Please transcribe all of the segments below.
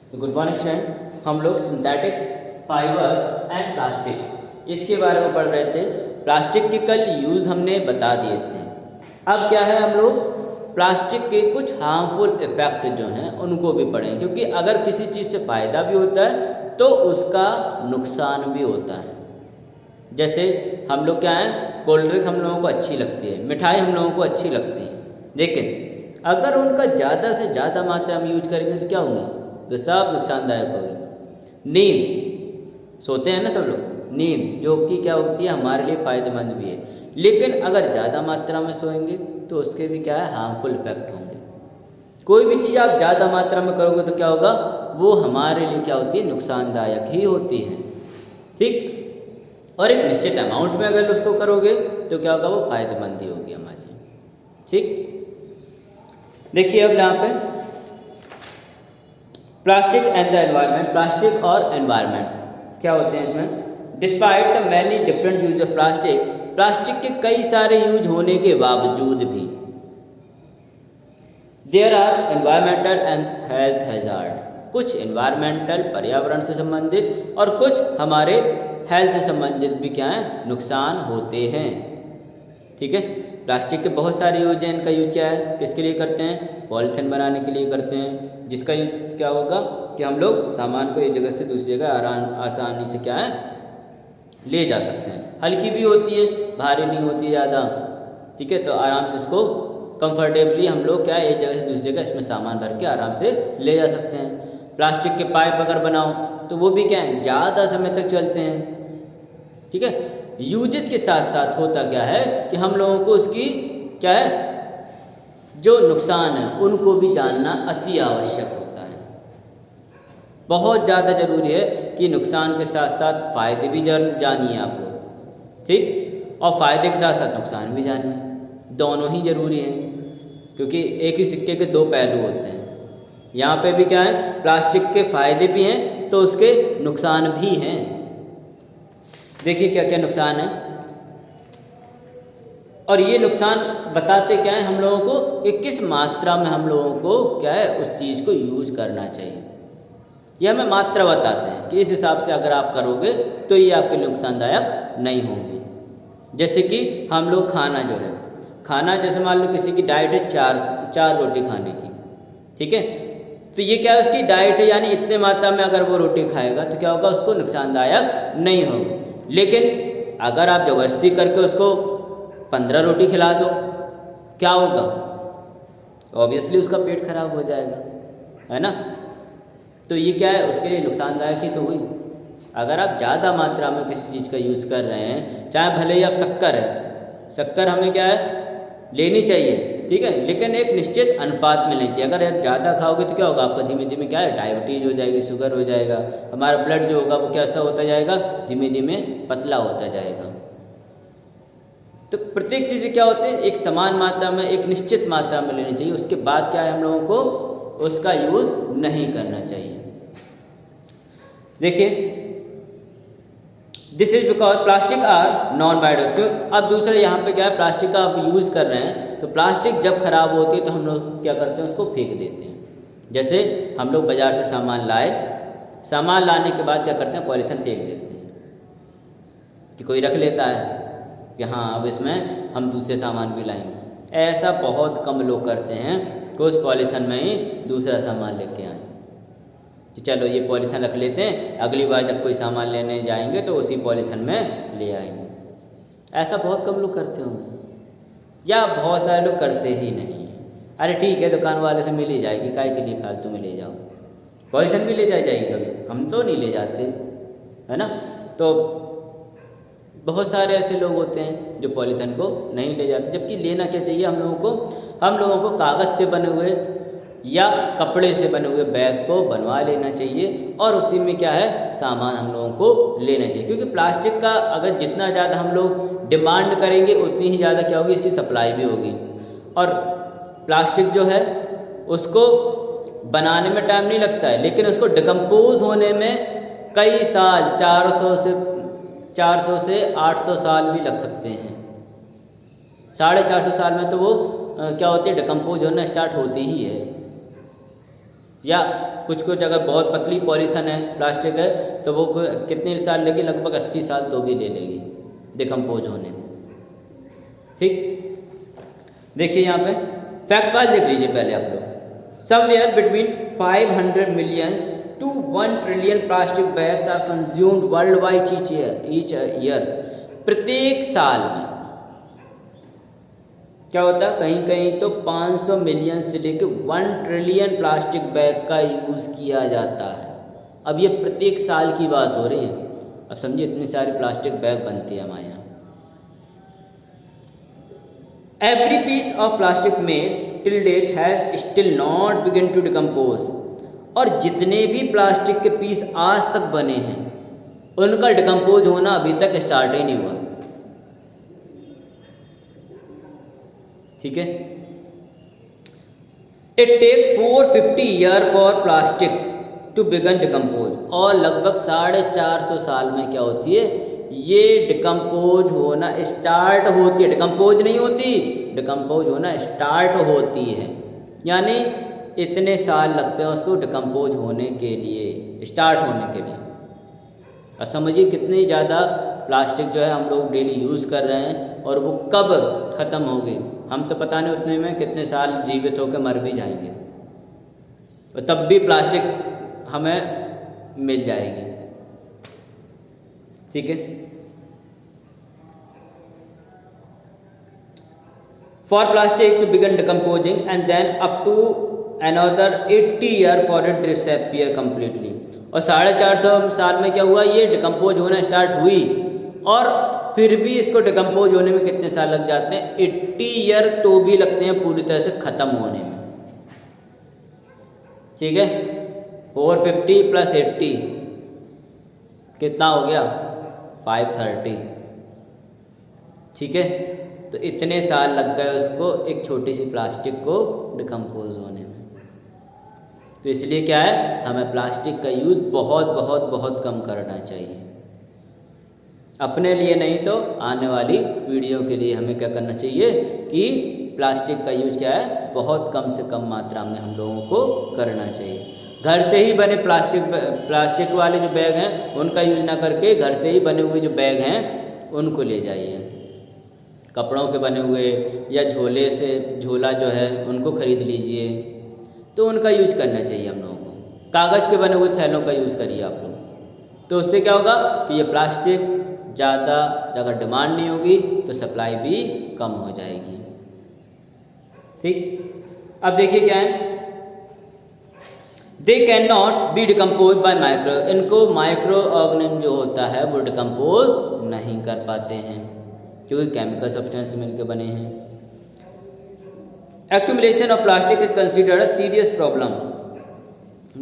तो good morning student, हम लोग सिंथेटिक फाइबर्स एंड प्लास्टिक्स इसके बारे में पढ़ रहे थे। प्लास्टिक के कल यूज़ हमने बता दिए थे। अब क्या है, हम लोग प्लास्टिक के कुछ हार्मफुल इफ़ेक्ट जो हैं उनको भी पढ़ें, क्योंकि अगर किसी चीज़ से फ़ायदा भी होता है तो उसका नुकसान भी होता है। जैसे हम लोग क्या है, कोल्ड ड्रिंक हम लोगों को अच्छी लगती है, मिठाई हम लोगों को अच्छी लगती है, लेकिन अगर उनका ज़्यादा से ज़्यादा मात्रा में यूज करेंगे तो क्या होंगे, तो सब नुकसानदायक होगी। नींद, सोते हैं ना सब लोग, नींद जो कि क्या होती है हमारे लिए फ़ायदेमंद भी है, लेकिन अगर ज़्यादा मात्रा में सोएंगे तो उसके भी क्या है हार्मफुल इफेक्ट होंगे। कोई भी चीज़ आप ज़्यादा मात्रा में करोगे तो क्या होगा, वो हमारे लिए क्या होती है, नुकसानदायक ही होती है। ठीक, और एक निश्चित अमाउंट में अगर उसको करोगे तो क्या होगा, वो फ़ायदेमंद ही होगी हमारे लिए। ठीक, देखिए अब यहाँ पे plastic and the environment, plastic और एनवायरनमेंट क्या होते हैं इसमें। Despite the many different use of plastic, plastic के कई सारे यूज होने के बावजूद भी there are environmental and health hazard, कुछ एनवायरमेंटल पर्यावरण से संबंधित और कुछ हमारे हेल्थ से संबंधित भी क्या है, नुकसान होते हैं। ठीक है, प्लास्टिक के बहुत सारे यूज हैं। इनका यूज क्या है, किसके लिए करते हैं, पॉलीथीन बनाने के लिए करते हैं, जिसका यूज क्या होगा कि हम लोग सामान को एक जगह से दूसरी जगह आसानी से क्या है ले जा सकते हैं। हल्की भी होती है, भारी नहीं होती ज़्यादा। ठीक है, तो आराम से इसको कंफर्टेबली हम लोग क्या है एक जगह से दूसरी जगह इसमें सामान भर के आराम से ले जा सकते हैं। प्लास्टिक के पाइप अगर बनाओ तो वो भी क्या है ज़्यादा समय तक चलते हैं। ठीक है, यूजेज के साथ साथ होता क्या है कि हम लोगों को उसकी क्या है जो नुकसान है उनको भी जानना अति आवश्यक होता है। बहुत ज़्यादा ज़रूरी है कि नुकसान के साथ साथ फ़ायदे भी जानिए आप लोग। ठीक, और फ़ायदे के साथ साथ नुकसान भी जानिए, दोनों ही ज़रूरी हैं, क्योंकि एक ही सिक्के के दो पहलू होते हैं। यहाँ पे भी क्या है, प्लास्टिक के फ़ायदे भी हैं तो उसके नुकसान भी हैं। देखिए क्या क्या नुकसान है, और ये नुकसान बताते क्या है हम लोगों को कि किस मात्रा में हम लोगों को क्या है उस चीज़ को यूज करना चाहिए। यह हमें मात्रा बताते हैं कि इस हिसाब से अगर आप करोगे तो ये आपके लिए नुकसानदायक नहीं होंगे। जैसे कि हम लोग खाना जो है, खाना जैसे मान लो किसी की डाइट है चार रोटी खाने की, ठीक है, तो ये क्या है उसकी डाइट है, यानी इतने मात्रा में अगर वो रोटी खाएगा तो क्या होगा, उसको नुकसानदायक नहीं होगा। लेकिन अगर आप ज़बरदस्ती करके उसको 15 रोटी खिला दो, क्या होगा, ऑब्वियसली उसका पेट खराब हो जाएगा, है ना। तो ये क्या है उसके लिए नुकसानदायक ही तो हुई। अगर आप ज़्यादा मात्रा में किसी चीज़ का यूज़ कर रहे हैं, चाहे भले ही आप शक्कर है, शक्कर हमें क्या है लेनी चाहिए, ठीक है, लेकिन एक निश्चित अनुपात में लेनी चाहिए। अगर आप ज़्यादा खाओगे तो क्या होगा, आपका धीमे धीमे क्या है डायबिटीज़ हो जाएगी, शुगर हो जाएगा, हमारा ब्लड जो होगा वो कैसा होता जाएगा, धीमे धीमे पतला होता जाएगा। तो प्रत्येक चीज़ें क्या होती है एक समान मात्रा में, एक निश्चित मात्रा में लेनी चाहिए, उसके बाद क्या है हम लोगों को उसका यूज़ नहीं करना चाहिए। देखिए, this is because plastic are non biodegradable. अब दूसरा यहाँ पे क्या है, प्लास्टिक का आप यूज़ कर रहे हैं तो प्लास्टिक जब खराब होती है तो हम लोग क्या करते हैं उसको फेंक देते हैं। जैसे हम लोग बाज़ार से सामान लाए, सामान लाने के बाद क्या करते हैं पॉलीथीन फेंक देते हैं, कि कोई रख लेता है कि हाँ अब इसमें हम दूसरे सामान भी लाएंगे। ऐसा बहुत कम लोग करते हैं कि उस पॉलीथीन में ही दूसरा सामान लेके आए, कि चलो ये पॉलीथीन रख लेते हैं, अगली बार जब कोई सामान लेने जाएंगे तो उसी पॉलीथीन में ले आएंगे। ऐसा बहुत कम लोग करते होंगे, या बहुत सारे लोग करते ही नहीं हैं। अरे ठीक है, दुकान वाले से मिल ही जाएगी, काय के लिए फालतू में ले जाओ, पॉलीथीन भी ले जाएगी कभी, हम तो नहीं ले जाते, है ना। तो बहुत सारे ऐसे लोग होते हैं जो पॉलीथीन को नहीं ले जाते, जबकि लेना क्या चाहिए हम लोगों को कागज़ से बने हुए या कपड़े से बने हुए बैग को बनवा लेना चाहिए, और उसी में क्या है सामान हम लोगों को लेना चाहिए। क्योंकि प्लास्टिक का अगर जितना ज़्यादा हम लोग डिमांड करेंगे उतनी ही ज़्यादा क्या होगी, इसकी सप्लाई भी होगी। और प्लास्टिक जो है उसको बनाने में टाइम नहीं लगता है, लेकिन उसको डिकम्पोज होने में कई साल 400 से 800 साल भी लग सकते हैं। 450 साल में तो वो क्या होती है डिकम्पोज होना स्टार्ट होती ही है। या कुछ कुछ अगर बहुत पतली पॉलीथीन है, प्लास्टिक है, तो वो कितने साल लेगी, लगभग 80 साल तो भी ले लेगी डिकम्पोज होने। ठीक, देखिए यहाँ पे फैक्ट वाइज देख लीजिए पहले आप लोग। Somewhere between 500 millions to 1 trillion plastic bags are consumed world wide each year. प्रत्येक साल में क्या होता है, कहीं कहीं तो 500 मिलियन से लेकर 1 ट्रिलियन प्लास्टिक बैग का यूज़ किया जाता है। अब ये प्रत्येक साल की बात हो रही है। अब समझिए इतनी सारी प्लास्टिक बैग बनती है हमारे यहाँ। Every piece of plastic made till date has still not begin to decompose. और जितने भी प्लास्टिक के पीस आज तक बने हैं उनका डिकम्पोज होना अभी तक स्टार्ट ही नहीं हुआ। ठीक है, it take 450 year for plastics to begin decompose. और लगभग 450 साल में क्या होती है, ये डिकम्पोज होना स्टार्ट होती है। डिकम्पोज नहीं होती, डिकम्पोज होना स्टार्ट होती है। यानी इतने साल लगते हैं उसको डिकम्पोज होने के लिए, स्टार्ट होने के लिए। और समझिए कितनी ज़्यादा प्लास्टिक जो है हम लोग डेली यूज़ कर रहे हैं और वो कब ख़त्म होगी हम तो पता नहीं, उतने में कितने साल जीवित होकर मर भी जाएंगे और तब भी प्लास्टिक हमें मिल जाएगी। ठीक है, for plastic to begin decomposing and then up to another 80 year for it disappear completely. और 450 साल में क्या हुआ, ये डिकम्पोज होना स्टार्ट हुई और फिर भी इसको डिकम्पोज होने में कितने साल लग जाते हैं, 80 ईयर तो भी लगते हैं पूरी तरह से ख़त्म होने में। ठीक है, 450 प्लस 80 कितना हो गया, 530। ठीक है, तो इतने साल लग गए उसको एक छोटी सी प्लास्टिक को डिकम्पोज होने में। तो इसलिए क्या है, हमें प्लास्टिक का यूज़ बहुत बहुत बहुत कम करना चाहिए। अपने लिए नहीं तो आने वाली पीढ़ियों के लिए हमें क्या करना चाहिए कि प्लास्टिक का यूज़ क्या है, बहुत कम से कम मात्रा में हम लोगों को करना चाहिए। घर से ही बने प्लास्टिक वाले जो बैग हैं उनका यूज़ ना करके घर से ही बने हुए जो बैग हैं उनको ले जाइए। कपड़ों के बने हुए या झोले से झोला जो है उनको ख़रीद लीजिए, तो उनका यूज़ करना चाहिए हम लोगों को। कागज़ के बने हुए थैलों का यूज़ करिए आप लोग, तो उससे क्या होगा कि ये प्लास्टिक ज़्यादा अगर डिमांड नहीं होगी तो सप्लाई भी कम हो जाएगी। ठीक, अब देखिए क्या है, they can not be decompose by micro. इनको माइक्रो ऑर्गेनिज्म जो होता है वो डिकम्पोज नहीं कर पाते हैं क्योंकि केमिकल सब्सटेंस मिलकर बने हैं। Accumulation of plastic is considered a serious problem.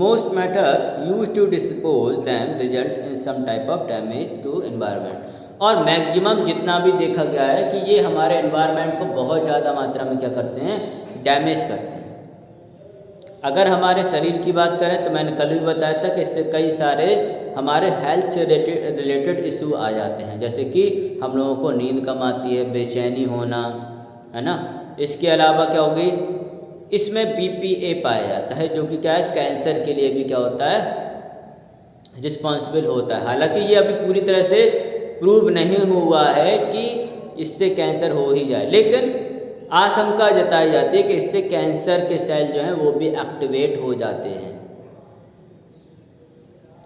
Most method used to dispose them result in some type of damage to environment. और मैक्सिमम जितना भी देखा गया है कि ये हमारे एनवायरनमेंट को बहुत ज़्यादा मात्रा में क्या करते हैं, डैमेज करते हैं। अगर हमारे शरीर की बात करें तो मैंने कल भी बताया था कि इससे कई सारे हमारे हेल्थ से रिलेटेड इशू आ जाते हैं, जैसे कि हम लोगों को नींद कम आती है, बेचैनी होना, है ना। इसके अलावा क्या होगी, इसमें BPA पाया जाता है जो कि क्या है, कैंसर के लिए भी क्या होता है, रिस्पॉन्सिबल होता है। हालांकि ये अभी पूरी तरह से प्रूव नहीं हुआ है कि इससे कैंसर हो ही जाए, लेकिन आशंका जताई जाती है कि इससे कैंसर के सेल जो हैं वो भी एक्टिवेट हो जाते हैं।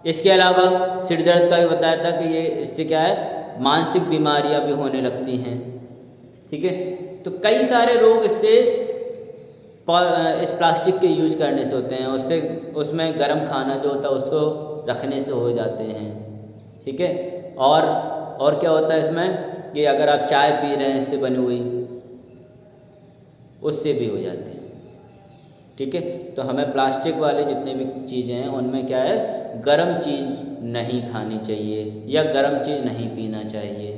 इसके अलावा सिर दर्द का भी बताया था कि ये इससे क्या है, मानसिक बीमारियां भी होने लगती हैं। ठीक है, तो कई सारे रोग इससे इस प्लास्टिक के यूज करने से होते हैं। उससे उसमें गर्म खाना जो होता है उसको रखने से हो जाते हैं। ठीक है, और क्या होता है इसमें कि अगर आप चाय पी रहे हैं इससे बनी हुई, उससे भी हो जाते हैं। ठीक है, तो हमें प्लास्टिक वाले जितने भी चीज़ें हैं उनमें क्या है, गर्म चीज़ नहीं खानी चाहिए या गर्म चीज़ नहीं पीना चाहिए।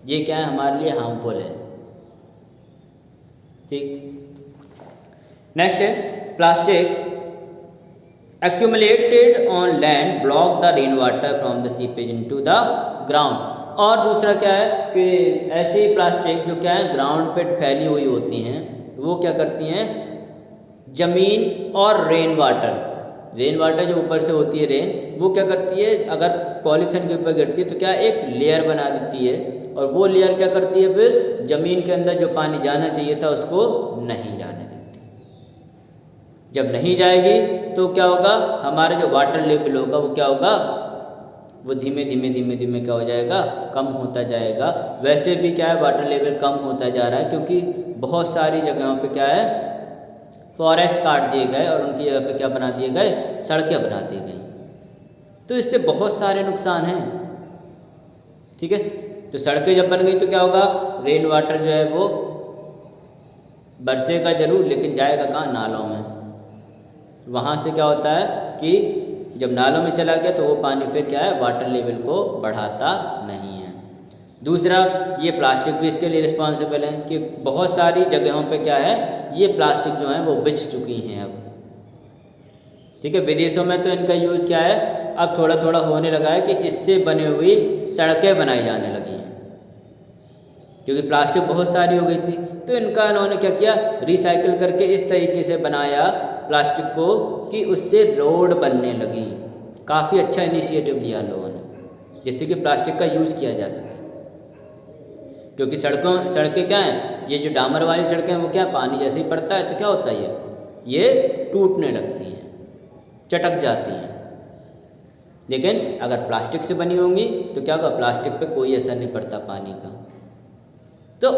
ये क्या है, हमारे लिए हार्मफुल है। ठीक, नेक्स्ट है plastic accumulated on land block the rain water from the seepage into the ground। और दूसरा क्या है कि ऐसे ही प्लास्टिक जो क्या है ग्राउंड पे फैली हुई होती हैं वो क्या करती हैं, ज़मीन और रेन वाटर जो ऊपर से होती है रेन, वो क्या करती है, अगर पॉलीथिन के ऊपर गिरती है तो क्या एक लेयर बना देती है, और वो लेयर क्या करती है, फिर ज़मीन के अंदर जो पानी जाना चाहिए था उसको नहीं जाने देती। जब नहीं जाएगी तो क्या होगा, हमारा जो वाटर लेवल होगा वो क्या होगा, वो धीमे धीमे क्या हो जाएगा, कम होता जाएगा। वैसे भी क्या है, वाटर लेवल कम होता जा रहा है, क्योंकि बहुत सारी जगहों पे क्या है, फॉरेस्ट काट दिए गए और उनकी जगह पे क्या बना दिए गए, सड़कें बना दी गई। तो इससे बहुत सारे नुकसान हैं। ठीक है, तो सड़कें जब बन गई तो क्या होगा, रेन वाटर जो है वो बरसेगा जरूर, लेकिन जाएगा कहाँ, नालों में। वहाँ से क्या होता है कि जब नालों में चला गया तो वो पानी फिर क्या है, वाटर लेवल को बढ़ाता नहीं है। दूसरा, ये प्लास्टिक भी इसके लिए रिस्पॉन्सिबल है कि बहुत सारी जगहों पे क्या है, ये प्लास्टिक जो है वो बिछ चुकी हैं अब। ठीक है, विदेशों में तो इनका यूज क्या है, अब थोड़ा थोड़ा होने लगा है कि इससे बनी हुई सड़कें बनाई जाने लगी हैं, क्योंकि प्लास्टिक बहुत सारी हो गई थी। तो इनका इन्होंने क्या किया, रिसाइकिल करके इस तरीके से बनाया प्लास्टिक को कि उससे रोड बनने लगी। काफ़ी अच्छा इनिशिएटिव लिया लोगों ने, जिससे कि प्लास्टिक का यूज़ किया जा सके। क्योंकि सड़कें क्या हैं, ये जो डामर वाली सड़कें हैं वो क्या, पानी जैसे ही पड़ता है तो क्या होता है, ये टूटने लगती हैं, चटक जाती हैं। लेकिन अगर प्लास्टिक से बनी होंगी तो क्या होगा, प्लास्टिक पे कोई असर नहीं पड़ता पानी का। तो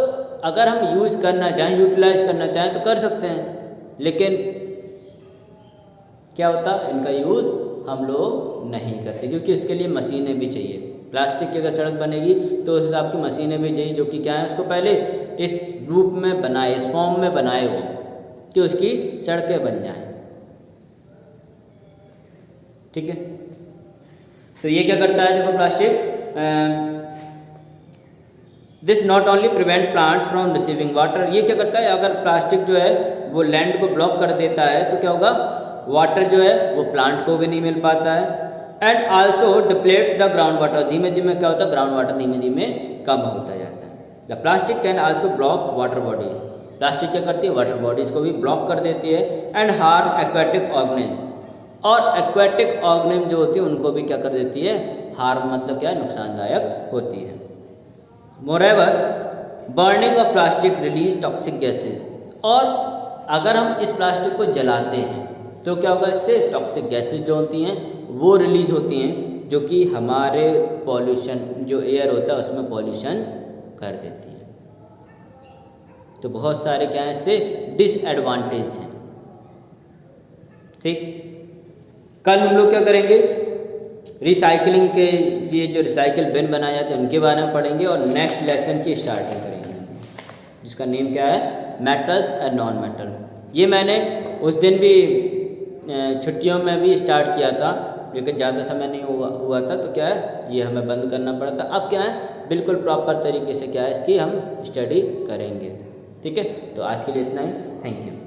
अगर हम यूज़ करना चाहें, यूटिलाइज करना चाहें तो कर सकते हैं, लेकिन क्या होता, इनका यूज़ हम लोग नहीं करते, क्योंकि इसके लिए मशीनें भी चाहिए। प्लास्टिक की अगर सड़क बनेगी तो उस हिसाब की मशीनें भी चाहिए, जो कि क्या है, उसको पहले इस रूप में बनाए, इस फॉर्म में बनाए वो, कि उसकी सड़कें बन जाएं। ठीक है, तो ये क्या करता है, देखो plastic, this not only prevent plants from receiving water. ये क्या करता है, अगर प्लास्टिक जो है वो लैंड को ब्लॉक कर देता है तो क्या होगा, वाटर जो है वो प्लांट को भी नहीं मिल पाता है। And also deplete the ground water, धीमे धीमे क्या होता है, ग्राउंड वाटर धीमे धीमे कम होता जाता है। The plastic can also block water body, plastic क्या करती है, वाटर बॉडीज़ को भी ब्लॉक कर देती है। एंड हार्म एक्वेटिक ऑर्गेनिज्म, और एक्वेटिक ऑर्गेनिज्म जो होती है उनको भी क्या कर देती है, हार्म मतलब क्या है, नुकसानदायक होती है। Moreover burning of plastic release toxic gases, और अगर हम इस प्लास्टिक को जलाते हैं तो क्या होगा, इससे टॉक्सिक गैसेज जो होती हैं वो रिलीज होती हैं, जो कि हमारे पॉल्यूशन, जो एयर होता है उसमें पॉल्यूशन कर देती हैं। तो बहुत सारे क्या हैं इससे डिसएडवांटेज हैं। ठीक, कल हम लोग क्या करेंगे, रिसाइकलिंग के लिए जो रिसाइकिल बिन बनाए जाते हैं उनके बारे में पढ़ेंगे, और नेक्स्ट लेसन की स्टार्टिंग करेंगे, जिसका नेम क्या है, मेटल्स एंड नॉन मेटल। ये मैंने उस दिन भी छुट्टियों में भी स्टार्ट किया था, लेकिन ज़्यादा समय नहीं हुआ था, तो क्या है, ये हमें बंद करना पड़ा था। अब क्या है, बिल्कुल प्रॉपर तरीके से क्या है, इसकी हम स्टडी करेंगे। ठीक है, तो आज के लिए इतना ही, थैंक यू।